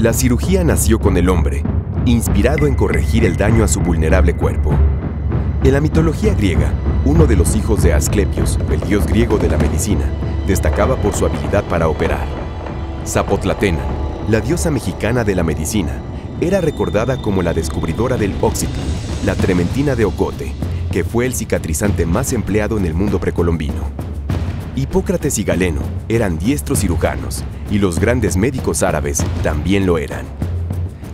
La cirugía nació con el hombre, inspirado en corregir el daño a su vulnerable cuerpo. En la mitología griega, uno de los hijos de Asclepios, el dios griego de la medicina, destacaba por su habilidad para operar. Zapotlatena, la diosa mexicana de la medicina, era recordada como la descubridora del Oxitl, la trementina de Ocote, que fue el cicatrizante más empleado en el mundo precolombino. Hipócrates y Galeno eran diestros cirujanos, y los grandes médicos árabes también lo eran.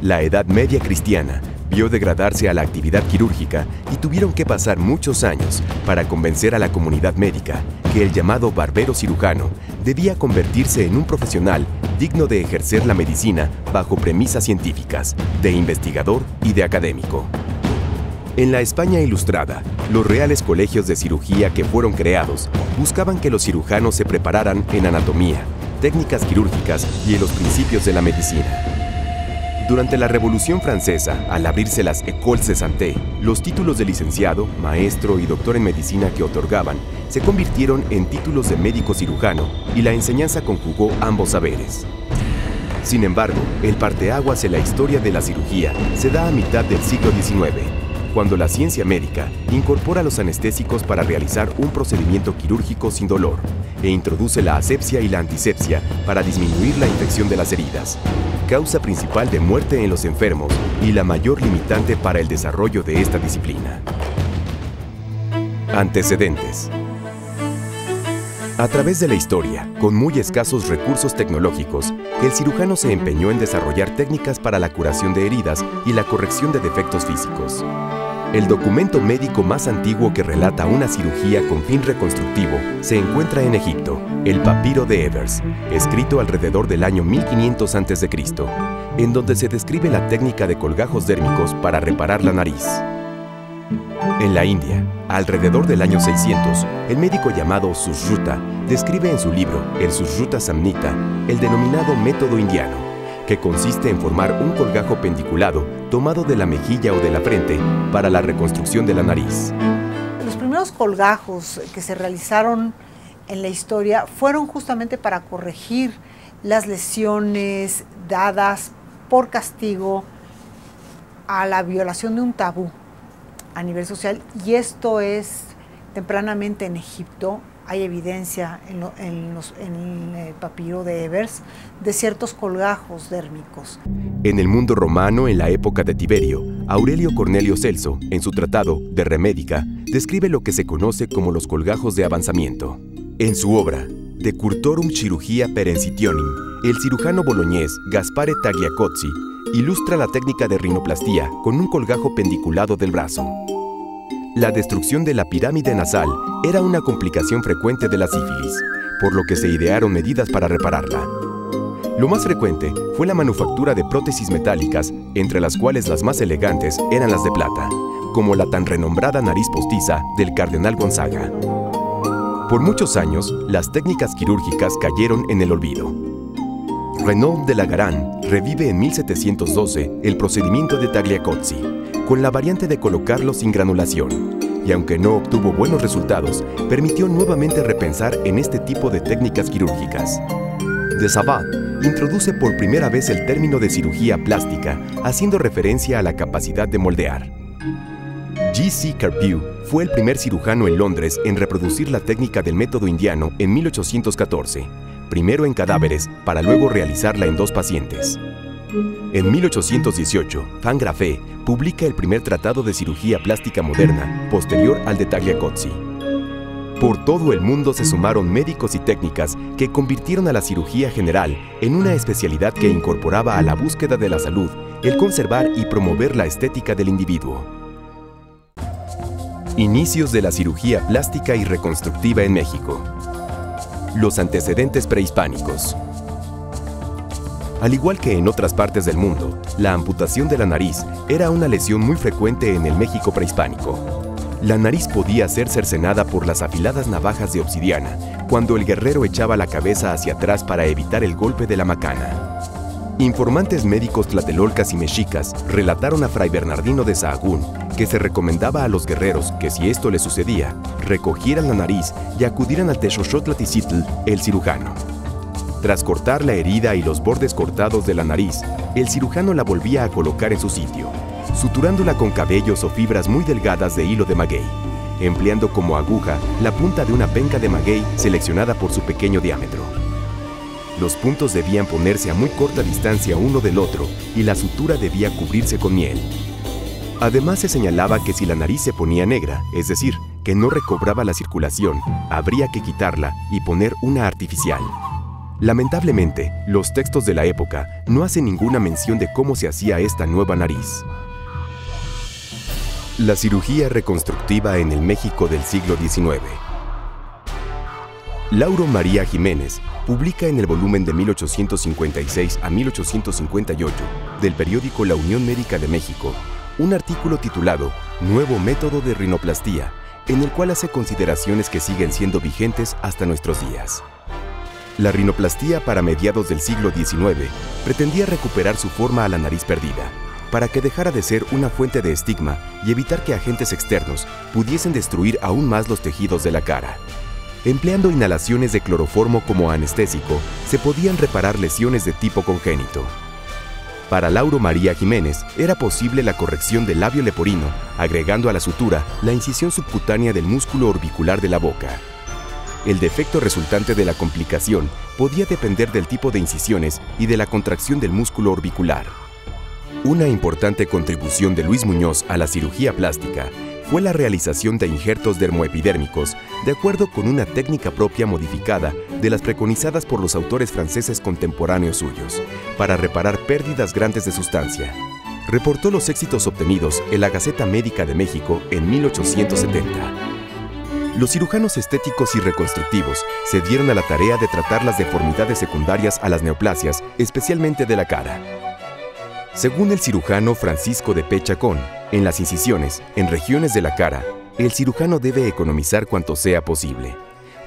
La Edad Media cristiana vio degradarse a la actividad quirúrgica y tuvieron que pasar muchos años para convencer a la comunidad médica que el llamado barbero cirujano debía convertirse en un profesional digno de ejercer la medicina bajo premisas científicas, de investigador y de académico. En la España ilustrada, los reales colegios de cirugía que fueron creados buscaban que los cirujanos se prepararan en anatomía, técnicas quirúrgicas y en los principios de la medicina. Durante la Revolución Francesa, al abrirse las Écoles de Santé, los títulos de licenciado, maestro y doctor en medicina que otorgaban se convirtieron en títulos de médico cirujano y la enseñanza conjugó ambos saberes. Sin embargo, el parteaguas en la historia de la cirugía se da a mitad del siglo XIX, cuando la ciencia médica incorpora los anestésicos para realizar un procedimiento quirúrgico sin dolor e introduce la asepsia y la antisepsia para disminuir la infección de las heridas, causa principal de muerte en los enfermos y la mayor limitante para el desarrollo de esta disciplina. Antecedentes. A través de la historia, con muy escasos recursos tecnológicos, el cirujano se empeñó en desarrollar técnicas para la curación de heridas y la corrección de defectos físicos. El documento médico más antiguo que relata una cirugía con fin reconstructivo se encuentra en Egipto, el Papiro de Ebers, escrito alrededor del año 1500 a.C., en donde se describe la técnica de colgajos dérmicos para reparar la nariz. En la India, alrededor del año 600, el médico llamado Sushruta describe en su libro, el Sushruta Samhita, el denominado método indiano, que consiste en formar un colgajo pendiculado tomado de la mejilla o de la frente para la reconstrucción de la nariz. Los primeros colgajos que se realizaron en la historia fueron justamente para corregir las lesiones dadas por castigo a la violación de un tabú a nivel social, y esto es tempranamente en Egipto. Hay evidencia en el papiro de Ebers de ciertos colgajos dérmicos. En el mundo romano, en la época de Tiberio, Aurelio Cornelio Celso, en su tratado De Remedica, describe lo que se conoce como los colgajos de avanzamiento. En su obra, De Curtorum Chirurgia Perensitionum, el cirujano boloñés Gaspare Tagliacozzi ilustra la técnica de rinoplastía con un colgajo pendiculado del brazo. La destrucción de la pirámide nasal era una complicación frecuente de la sífilis, por lo que se idearon medidas para repararla. Lo más frecuente fue la manufactura de prótesis metálicas, entre las cuales las más elegantes eran las de plata, como la tan renombrada nariz postiza del cardenal Gonzaga. Por muchos años, las técnicas quirúrgicas cayeron en el olvido. Renaud de la Garenne revive en 1712 el procedimiento de Tagliacozzi, con la variante de colocarlo sin granulación, y aunque no obtuvo buenos resultados, permitió nuevamente repensar en este tipo de técnicas quirúrgicas. De Sabat introduce por primera vez el término de cirugía plástica, haciendo referencia a la capacidad de moldear. G.C. Carpue fue el primer cirujano en Londres en reproducir la técnica del método indiano en 1814, primero en cadáveres para luego realizarla en 2 pacientes. En 1818, Van Graaffe publica el primer tratado de cirugía plástica moderna, posterior al de Tagliacozzi. Por todo el mundo se sumaron médicos y técnicas que convirtieron a la cirugía general en una especialidad que incorporaba a la búsqueda de la salud el conservar y promover la estética del individuo. Inicios de la cirugía plástica y reconstructiva en México. Los antecedentes prehispánicos. Al igual que en otras partes del mundo, la amputación de la nariz era una lesión muy frecuente en el México prehispánico. La nariz podía ser cercenada por las afiladas navajas de obsidiana, cuando el guerrero echaba la cabeza hacia atrás para evitar el golpe de la macana. Informantes médicos tlatelolcas y mexicas relataron a Fray Bernardino de Sahagún que se recomendaba a los guerreros que, si esto les sucedía, recogieran la nariz y acudieran al Texoxotlaticitl, el cirujano. Tras cortar la herida y los bordes cortados de la nariz, el cirujano la volvía a colocar en su sitio, suturándola con cabellos o fibras muy delgadas de hilo de maguey, empleando como aguja la punta de una penca de maguey seleccionada por su pequeño diámetro. Los puntos debían ponerse a muy corta distancia uno del otro y la sutura debía cubrirse con miel. Además, se señalaba que si la nariz se ponía negra, es decir, que no recobraba la circulación, habría que quitarla y poner una artificial. Lamentablemente, los textos de la época no hacen ninguna mención de cómo se hacía esta nueva nariz. La cirugía reconstructiva en el México del siglo XIX. Lauro María Jiménez publica en el volumen de 1856 a 1858 del periódico La Unión Médica de México un artículo titulado Nuevo método de rinoplastía, en el cual hace consideraciones que siguen siendo vigentes hasta nuestros días. La rinoplastía para mediados del siglo XIX pretendía recuperar su forma a la nariz perdida, para que dejara de ser una fuente de estigma y evitar que agentes externos pudiesen destruir aún más los tejidos de la cara. Empleando inhalaciones de cloroformo como anestésico, se podían reparar lesiones de tipo congénito. Para Lauro María Jiménez, era posible la corrección del labio leporino, agregando a la sutura la incisión subcutánea del músculo orbicular de la boca. El defecto resultante de la complicación podía depender del tipo de incisiones y de la contracción del músculo orbicular. Una importante contribución de Luis Muñoz a la cirugía plástica fue la realización de injertos dermoepidérmicos de acuerdo con una técnica propia modificada de las preconizadas por los autores franceses contemporáneos suyos, para reparar pérdidas grandes de sustancia. Reportó los éxitos obtenidos en la Gaceta Médica de México en 1870. Los cirujanos estéticos y reconstructivos se dieron a la tarea de tratar las deformidades secundarias a las neoplasias, especialmente de la cara. Según el cirujano Francisco de P. Chacón, en las incisiones, en regiones de la cara, el cirujano debe economizar cuanto sea posible,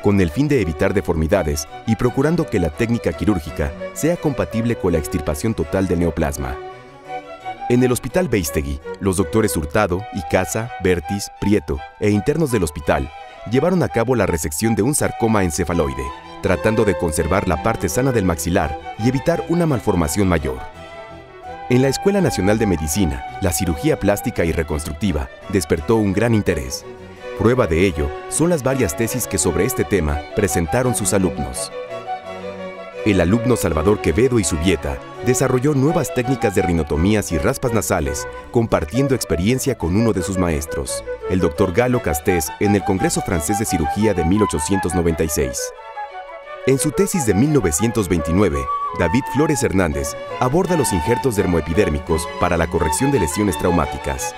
con el fin de evitar deformidades y procurando que la técnica quirúrgica sea compatible con la extirpación total del neoplasma. En el Hospital Beistegui, los doctores Hurtado, Icaza, Bertis, Prieto e internos del hospital llevaron a cabo la resección de un sarcoma encefaloide, tratando de conservar la parte sana del maxilar y evitar una malformación mayor. En la Escuela Nacional de Medicina, la cirugía plástica y reconstructiva despertó un gran interés. Prueba de ello son las varias tesis que sobre este tema presentaron sus alumnos. El alumno Salvador Quevedo y Subieta desarrolló nuevas técnicas de rinotomías y raspas nasales, compartiendo experiencia con uno de sus maestros, el doctor Galo Castés, en el Congreso Francés de Cirugía de 1896. En su tesis de 1929, David Flores Hernández aborda los injertos dermoepidérmicos para la corrección de lesiones traumáticas.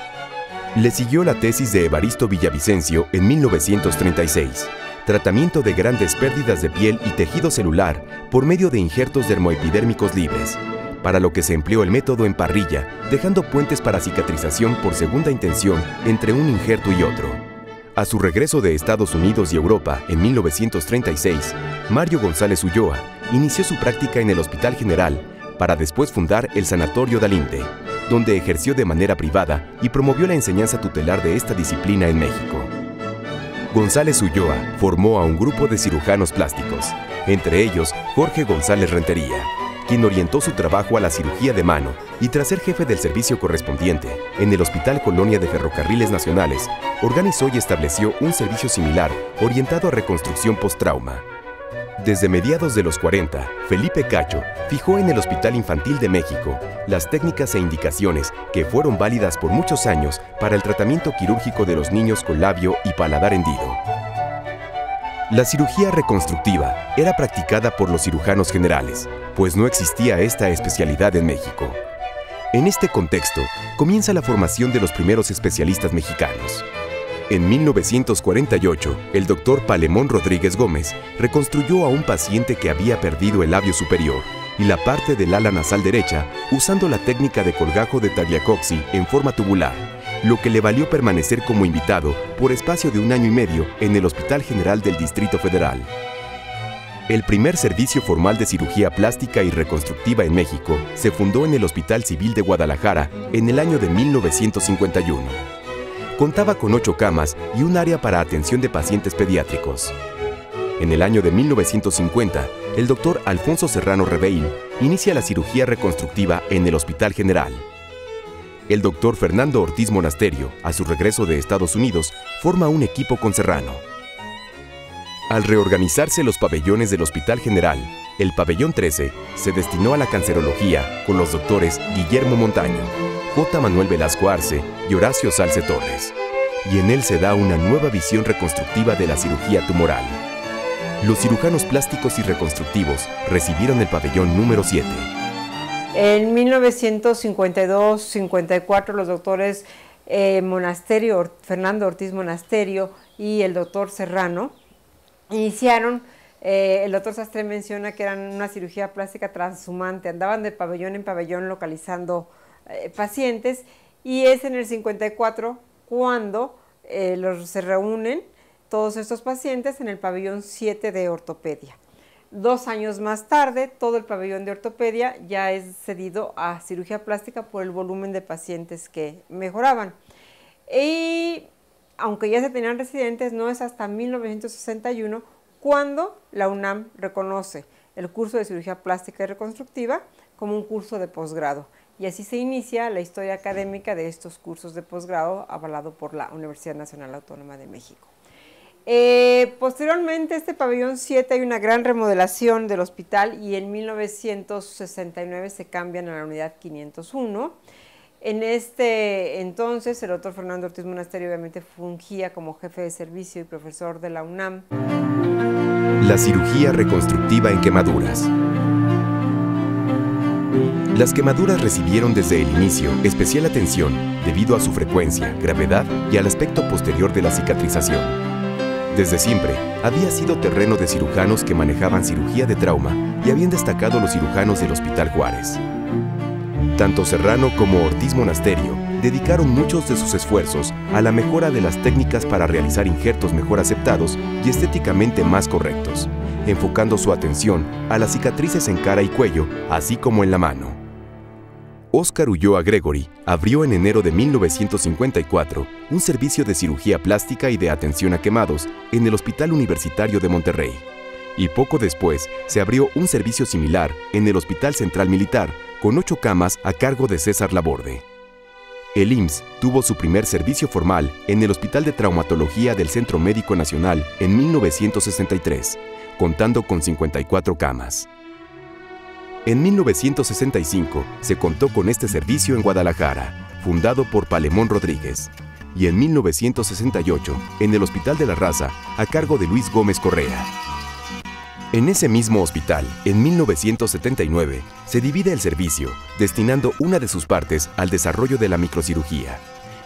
Le siguió la tesis de Evaristo Villavicencio en 1936, tratamiento de grandes pérdidas de piel y tejido celular por medio de injertos dermoepidérmicos libres, para lo que se empleó el método en parrilla, dejando puentes para cicatrización por segunda intención entre un injerto y otro. A su regreso de Estados Unidos y Europa en 1936, Mario González Ulloa inició su práctica en el Hospital General para después fundar el Sanatorio Dalinte, donde ejerció de manera privada y promovió la enseñanza tutelar de esta disciplina en México. González Ulloa formó a un grupo de cirujanos plásticos, entre ellos Jorge González Rentería, quien orientó su trabajo a la cirugía de mano y tras ser jefe del servicio correspondiente en el Hospital Colonia de Ferrocarriles Nacionales, organizó y estableció un servicio similar orientado a reconstrucción post-trauma. Desde mediados de los 40, Felipe Cacho fijó en el Hospital Infantil de México las técnicas e indicaciones que fueron válidas por muchos años para el tratamiento quirúrgico de los niños con labio y paladar hendido. La cirugía reconstructiva era practicada por los cirujanos generales, pues no existía esta especialidad en México. En este contexto, comienza la formación de los primeros especialistas mexicanos. En 1948, el doctor Palemón Rodríguez Gómez reconstruyó a un paciente que había perdido el labio superior y la parte del ala nasal derecha usando la técnica de colgajo de Tagliacozzi en forma tubular, lo que le valió permanecer como invitado por espacio de 1 año y medio en el Hospital General del Distrito Federal. El primer servicio formal de cirugía plástica y reconstructiva en México se fundó en el Hospital Civil de Guadalajara en el año de 1951. Contaba con 8 camas y un área para atención de pacientes pediátricos. En el año de 1950, el doctor Alfonso Serrano Reveil inicia la cirugía reconstructiva en el Hospital General. El doctor Fernando Ortiz Monasterio, a su regreso de Estados Unidos, forma un equipo con Serrano. Al reorganizarse los pabellones del Hospital General, el pabellón 13 se destinó a la cancerología con los doctores Guillermo Montaño, J. Manuel Velasco Arce y Horacio Salce Torres. Y en él se da una nueva visión reconstructiva de la cirugía tumoral. Los cirujanos plásticos y reconstructivos recibieron el pabellón número 7. En 1952-54 los doctores Fernando Ortiz Monasterio y el doctor Serrano iniciaron, el doctor Sastre menciona que eran una cirugía plástica transhumante, andaban de pabellón en pabellón localizando pacientes, y es en el 54 cuando se reúnen todos estos pacientes en el pabellón 7 de ortopedia. 2 años más tarde, todo el pabellón de ortopedia ya es cedido a cirugía plástica por el volumen de pacientes que mejoraban. Y aunque ya se tenían residentes, no es hasta 1961 cuando la UNAM reconoce el curso de cirugía plástica y reconstructiva como un curso de posgrado. Y así se inicia la historia académica de estos cursos de posgrado avalado por la Universidad Nacional Autónoma de México. Posteriormente, este pabellón 7 hay una gran remodelación del hospital y en 1969 se cambian a la unidad 501. En este entonces, el doctor Fernando Ortiz Monasterio obviamente fungía como jefe de servicio y profesor de la UNAM. La cirugía reconstructiva en quemaduras. Las quemaduras recibieron desde el inicio especial atención debido a su frecuencia, gravedad y al aspecto posterior de la cicatrización. Desde siempre, había sido terreno de cirujanos que manejaban cirugía de trauma y habían destacado los cirujanos del Hospital Juárez. Tanto Serrano como Ortiz Monasterio dedicaron muchos de sus esfuerzos a la mejora de las técnicas para realizar injertos mejor aceptados y estéticamente más correctos, enfocando su atención a las cicatrices en cara y cuello, así como en la mano. Óscar Ulloa Gregory abrió en enero de 1954 un servicio de cirugía plástica y de atención a quemados en el Hospital Universitario de Monterrey. Y poco después se abrió un servicio similar en el Hospital Central Militar con 8 camas a cargo de César Laborde. El IMSS tuvo su primer servicio formal en el Hospital de Traumatología del Centro Médico Nacional en 1963, contando con 54 camas. En 1965 se contó con este servicio en Guadalajara, fundado por Palemón Rodríguez, y en 1968 en el Hospital de la Raza, a cargo de Luis Gómez Correa. En ese mismo hospital, en 1979, se divide el servicio, destinando una de sus partes al desarrollo de la microcirugía,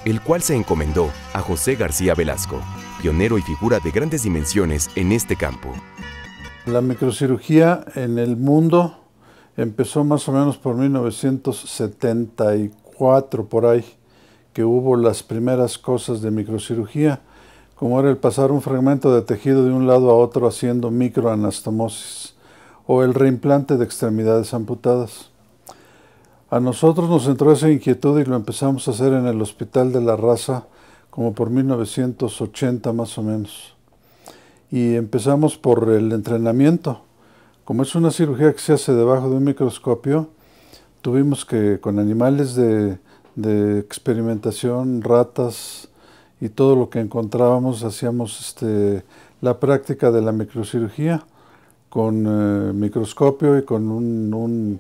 el cual se encomendó a José García Velasco, pionero y figura de grandes dimensiones en este campo. La microcirugía en el mundo empezó más o menos por 1974, por ahí, que hubo las primeras cosas de microcirugía, como era el pasar un fragmento de tejido de un lado a otro haciendo microanastomosis, o el reimplante de extremidades amputadas. A nosotros nos entró esa inquietud y lo empezamos a hacer en el Hospital de la Raza, como por 1980 más o menos. Y empezamos por el entrenamiento. Como es una cirugía que se hace debajo de un microscopio, tuvimos que, con animales de experimentación, ratas y todo lo que encontrábamos, hacíamos la práctica de la microcirugía con microscopio y con un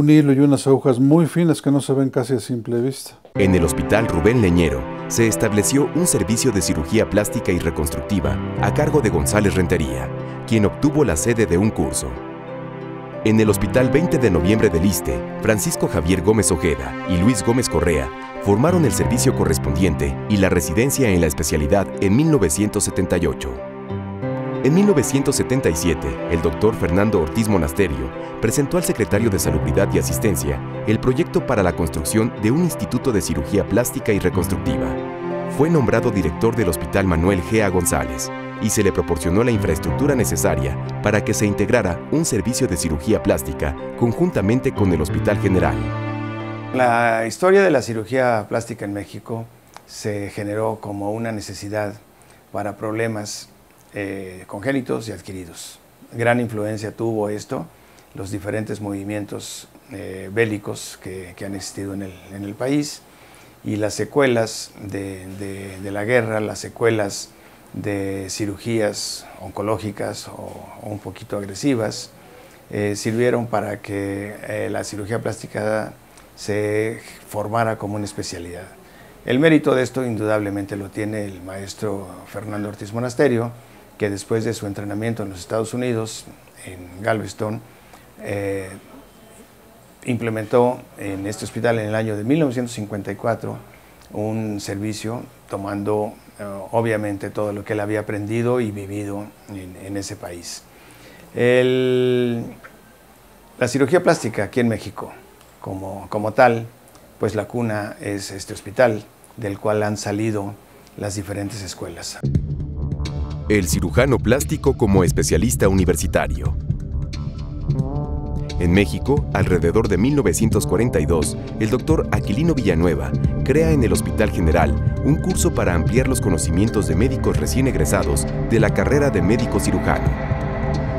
hilo y unas agujas muy finas que no se ven casi a simple vista. En el Hospital Rubén Leñero se estableció un servicio de cirugía plástica y reconstructiva a cargo de González Rentería, quien obtuvo la sede de un curso. En el Hospital 20 de Noviembre del Iste, Francisco Javier Gómez Ojeda y Luis Gómez Correa formaron el servicio correspondiente y la residencia en la especialidad en 1978. En 1977, el doctor Fernando Ortiz Monasterio presentó al secretario de Salubridad y Asistencia el proyecto para la construcción de un instituto de cirugía plástica y reconstructiva. Fue nombrado director del Hospital Manuel G. A. González y se le proporcionó la infraestructura necesaria para que se integrara un servicio de cirugía plástica conjuntamente con el Hospital General. La historia de la cirugía plástica en México se generó como una necesidad para problemas congénitos y adquiridos. gran influencia tuvo esto, los diferentes movimientos bélicos que han existido en el país, y las secuelas de la guerra, las secuelas de cirugías oncológicas o un poquito agresivas, sirvieron para que la cirugía plástica se formara como una especialidad. El mérito de esto indudablemente lo tiene el maestro Fernando Ortiz Monasterio, que después de su entrenamiento en los Estados Unidos, en Galveston, implementó en este hospital en el año de 1954 un servicio tomando obviamente todo lo que él había aprendido y vivido en ese país. La cirugía plástica aquí en México, como tal, pues la cuna es este hospital, del cual han salido las diferentes escuelas. El cirujano plástico como especialista universitario. En México, alrededor de 1942, el doctor Aquilino Villanueva crea en el Hospital General un curso para ampliar los conocimientos de médicos recién egresados de la carrera de médico cirujano.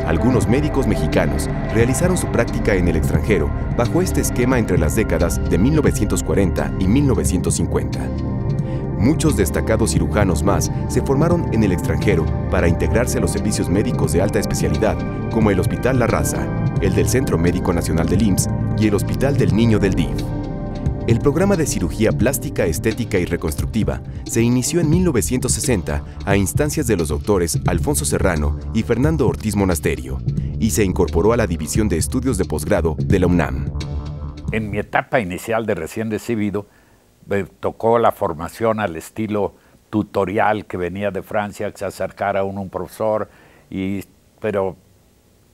Algunos médicos mexicanos realizaron su práctica en el extranjero bajo este esquema entre las décadas de 1940 y 1950. Muchos destacados cirujanos más se formaron en el extranjero para integrarse a los servicios médicos de alta especialidad, como el Hospital La Raza, el del Centro Médico Nacional del IMSS y el Hospital del Niño del DIF. El programa de cirugía plástica, estética y reconstructiva se inició en 1960 a instancias de los doctores Alfonso Serrano y Fernando Ortiz Monasterio y se incorporó a la División de Estudios de Posgrado de la UNAM. En mi etapa inicial de recién recibido, me tocó la formación al estilo tutorial que venía de Francia, que se acercara a un profesor, pero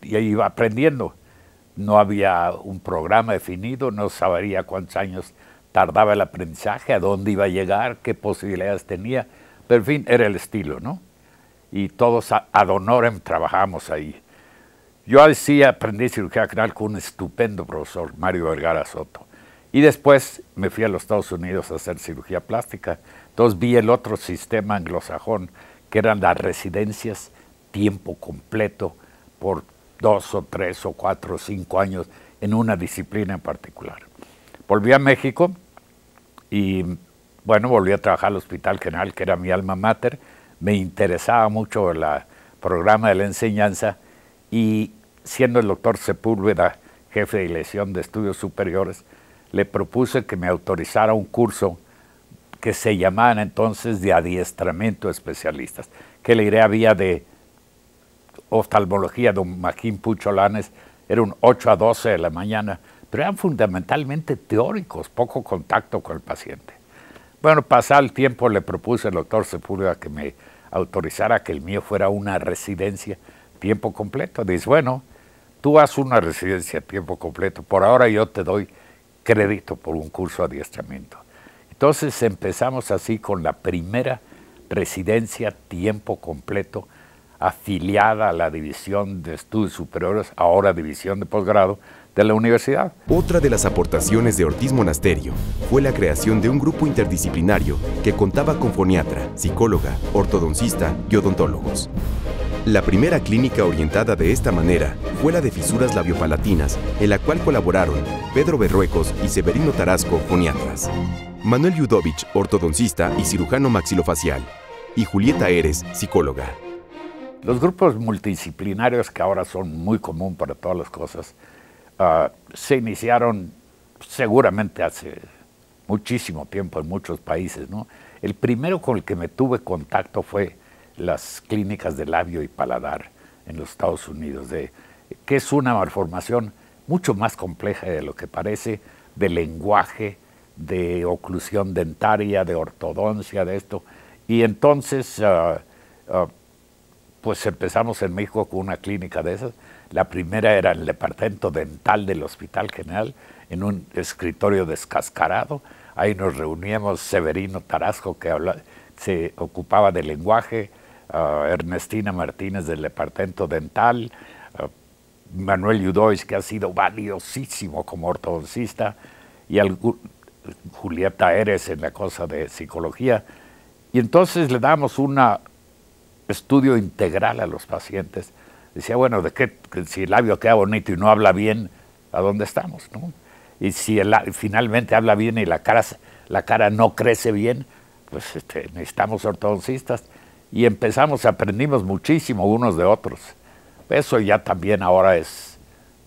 iba aprendiendo. No había un programa definido, no sabía cuántos años tardaba el aprendizaje, a dónde iba a llegar, qué posibilidades tenía, pero en fin, era el estilo, ¿no? Y todos ad honorem trabajamos ahí. Yo así aprendí cirugía general con un estupendo profesor, Mario Vergara Soto. Y después me fui a los Estados Unidos a hacer cirugía plástica. Entonces vi el otro sistema anglosajón, que eran las residencias tiempo completo por 2 o 3 o 4 o 5 años en una disciplina en particular. Volví a México y, bueno, volví a trabajar al Hospital General, que era mi alma mater. Me interesaba mucho el programa de la enseñanza y, siendo el doctor Sepúlveda jefe de Dirección de Estudios Superiores, le propuse que me autorizara un curso que se llamaban entonces de adiestramiento de especialistas, que la idea había de oftalmología, don Magín Pucholanes, era un 8 a 12 de la mañana, pero eran fundamentalmente teóricos, poco contacto con el paciente. Bueno, pasado el tiempo le propuse al doctor Sepúlveda que me autorizara que el mío fuera una residencia tiempo completo. Dice, bueno, tú haz una residencia tiempo completo, por ahora yo te doy crédito por un curso de adiestramiento. Entonces empezamos así con la primera residencia tiempo completo afiliada a la División de Estudios Superiores, ahora División de Posgrado, de la universidad. Otra de las aportaciones de Ortiz Monasterio fue la creación de un grupo interdisciplinario que contaba con foniatra, psicóloga, ortodoncista y odontólogos. La primera clínica orientada de esta manera fue la de fisuras labiopalatinas, en la cual colaboraron Pedro Berruecos y Severino Tarasco, foniatras, Manuel Yudovich, ortodoncista y cirujano maxilofacial, y Julieta Eres, psicóloga. Los grupos multidisciplinarios, que ahora son muy común para todas las cosas, se iniciaron seguramente hace muchísimo tiempo en muchos países, ¿no? El primero con el que me tuve contacto fue las clínicas de labio y paladar en los Estados Unidos, que es una malformación mucho más compleja de lo que parece, de lenguaje, de oclusión dentaria, de ortodoncia, de esto. Y entonces, pues empezamos en México con una clínica de esas. La primera era en el departamento dental del Hospital General, en un escritorio descascarado. Ahí nos reuníamos Severino Tarasco, que se ocupaba del lenguaje, Ernestina Martínez del departamento dental, Manuel Yudois, que ha sido valiosísimo como ortodoncista, y Julieta Eres en la cosa de psicología. Y entonces le damos un estudio integral a los pacientes decía, bueno, ¿de qué? Si el labio queda bonito y no habla bien, ¿a dónde estamos, no? Y si finalmente habla bien y la cara no crece bien, pues necesitamos ortodoncistas. Y aprendimos muchísimo unos de otros. Eso ya también ahora es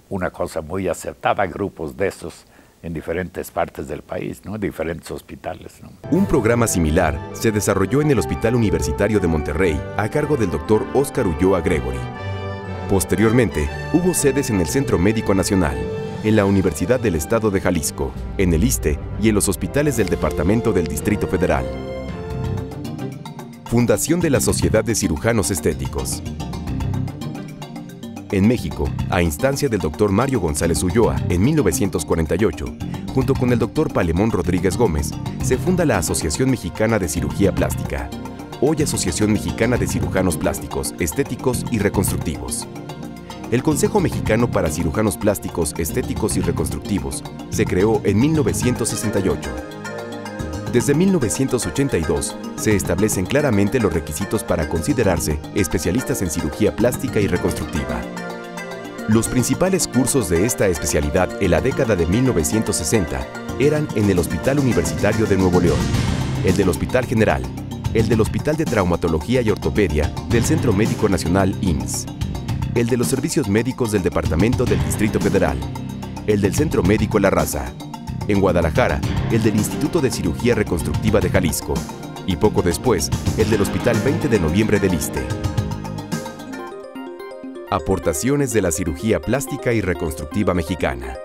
una cosa muy aceptada, grupos de esos en diferentes partes del país, ¿no? En diferentes hospitales, ¿no? Un programa similar se desarrolló en el Hospital Universitario de Monterrey a cargo del Dr. Óscar Ulloa Gregory. Posteriormente, hubo sedes en el Centro Médico Nacional, en la Universidad del Estado de Jalisco, en el ISSSTE y en los hospitales del Departamento del Distrito Federal. Fundación de la Sociedad de Cirujanos Estéticos. En México, a instancia del Dr. Mario González Ulloa, en 1948, junto con el Dr. Palemón Rodríguez Gómez, se funda la Asociación Mexicana de Cirugía Plástica, hoy Asociación Mexicana de Cirujanos Plásticos, Estéticos y Reconstructivos. El Consejo Mexicano para Cirujanos Plásticos, Estéticos y Reconstructivos se creó en 1968. Desde 1982 se establecen claramente los requisitos para considerarse especialistas en cirugía plástica y reconstructiva. Los principales cursos de esta especialidad en la década de 1960 eran en el Hospital Universitario de Nuevo León, el del Hospital General, el del Hospital de Traumatología y Ortopedia del Centro Médico Nacional IMSS, el de los Servicios Médicos del Departamento del Distrito Federal, el del Centro Médico La Raza, en Guadalajara, el del Instituto de Cirugía Reconstructiva de Jalisco, y poco después, el del Hospital 20 de Noviembre del ISSSTE. Aportaciones de la cirugía plástica y reconstructiva mexicana.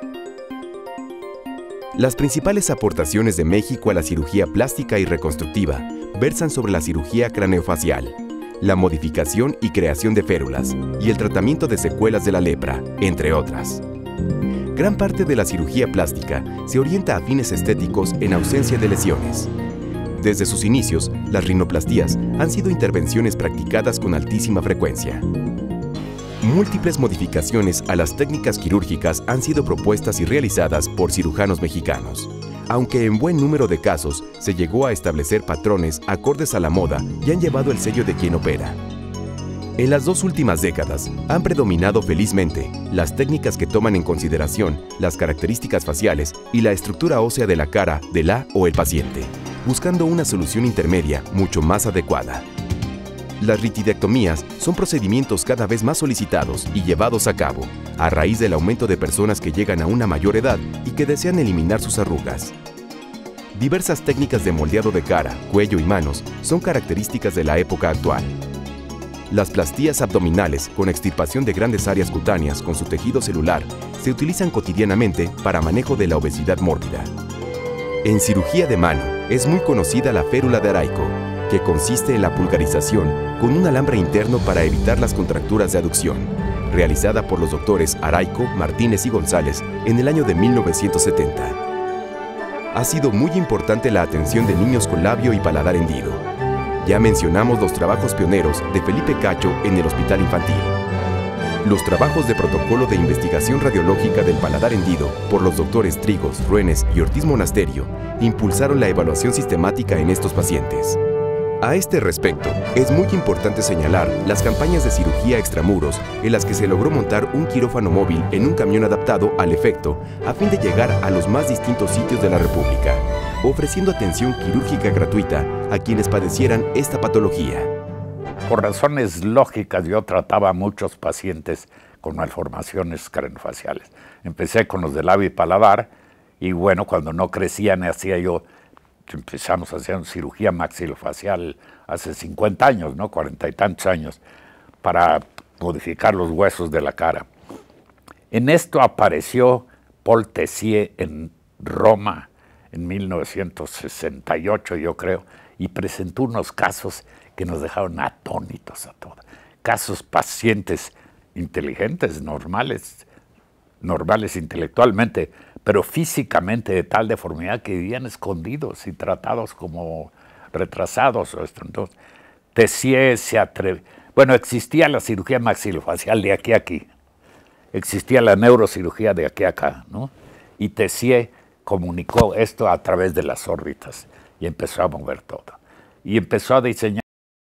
Las principales aportaciones de México a la cirugía plástica y reconstructiva versan sobre la cirugía craneofacial, la modificación y creación de férulas y el tratamiento de secuelas de la lepra, entre otras. Gran parte de la cirugía plástica se orienta a fines estéticos en ausencia de lesiones. Desde sus inicios, las rinoplastías han sido intervenciones practicadas con altísima frecuencia. Múltiples modificaciones a las técnicas quirúrgicas han sido propuestas y realizadas por cirujanos mexicanos, aunque en buen número de casos se llegó a establecer patrones acordes a la moda y han llevado el sello de quien opera. En las 2 últimas décadas han predominado felizmente las técnicas que toman en consideración las características faciales y la estructura ósea de la cara de la o el paciente, buscando una solución intermedia mucho más adecuada. Las ritidectomías son procedimientos cada vez más solicitados y llevados a cabo a raíz del aumento de personas que llegan a una mayor edad y que desean eliminar sus arrugas. Diversas técnicas de moldeado de cara, cuello y manos son características de la época actual. Las plastías abdominales con extirpación de grandes áreas cutáneas con su tejido celular se utilizan cotidianamente para manejo de la obesidad mórbida. En cirugía de mano es muy conocida la férula de Araico, que consiste en la pulgarización con un alambre interno para evitar las contracturas de aducción, realizada por los doctores Araico, Martínez y González en el año de 1970. Ha sido muy importante la atención de niños con labio y paladar hendido. Ya mencionamos los trabajos pioneros de Felipe Cacho en el Hospital Infantil. Los trabajos de protocolo de investigación radiológica del paladar hendido por los doctores Trigos, Ruenes y Ortiz Monasterio impulsaron la evaluación sistemática en estos pacientes. A este respecto, es muy importante señalar las campañas de cirugía extramuros en las que se logró montar un quirófano móvil en un camión adaptado al efecto a fin de llegar a los más distintos sitios de la República, ofreciendo atención quirúrgica gratuita a quienes padecieran esta patología. Por razones lógicas, yo trataba a muchos pacientes con malformaciones craneofaciales. Empecé con los de labio y paladar, y bueno, cuando no crecían, empezamos a hacer cirugía maxilofacial hace 50 años, ¿no? 40 y tantos años, para modificar los huesos de la cara. En esto apareció Paul Tessier en Roma en 1968, yo creo, y presentó unos casos que nos dejaron atónitos a todos. Casos pacientes inteligentes, normales intelectualmente, pero físicamente de tal deformidad que vivían escondidos y tratados como retrasados. Entonces, Tessier se atrevió. Bueno, existía la cirugía maxilofacial de aquí a aquí, existía la neurocirugía de aquí a acá, ¿no? Y Tessier comunicó esto a través de las órbitas y empezó a mover todo. Y empezó a diseñar